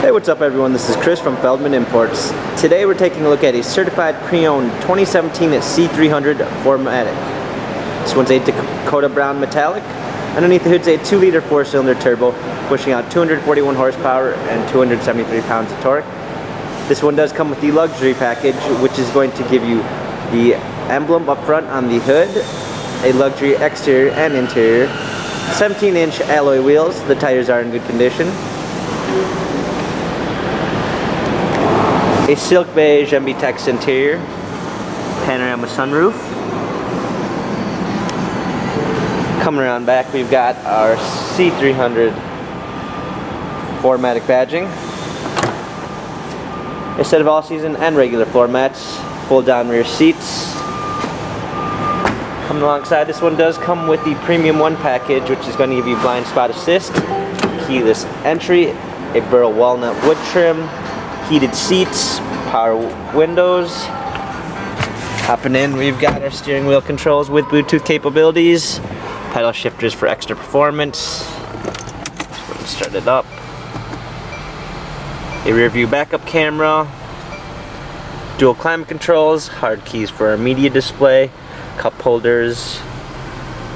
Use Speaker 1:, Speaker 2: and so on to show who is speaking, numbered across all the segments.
Speaker 1: Hey, what's up everyone? This is Chris from Feldmann Imports. Today we're taking a look at a certified pre-owned 2017 C300 4MATIC. This one's a Dakota Brown metallic. Underneath the hood's a 2-liter 4-cylinder turbo, pushing out 241 horsepower and 273 pounds of torque. This one does come with the luxury package, which is going to give you the emblem up front on the hood, a luxury exterior and interior, 17-inch alloy wheels. The tires are in good condition. A silk beige MB-Tex interior, panorama sunroof. Coming around back, we've got our C300 4MATIC badging. A set of all-season and regular floor mats, fold-down rear seats. Coming alongside, this one does come with the Premium 1 package, which is going to give you blind spot assist, keyless entry, a burl walnut wood trim, heated seats, power windows. Hopping in, we've got our steering wheel controls with Bluetooth capabilities, pedal shifters for extra performance. Just go and start it up. A rear view backup camera, dual climate controls, hard keys for our media display, cup holders,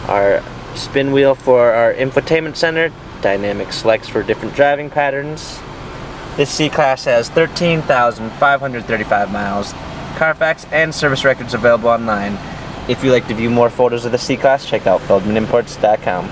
Speaker 1: our spin wheel for our infotainment center, dynamic selects for different driving patterns. This C-Class has 13,535 miles, Carfax and service records available online. If you'd like to view more photos of the C-Class, check out feldmanimports.com.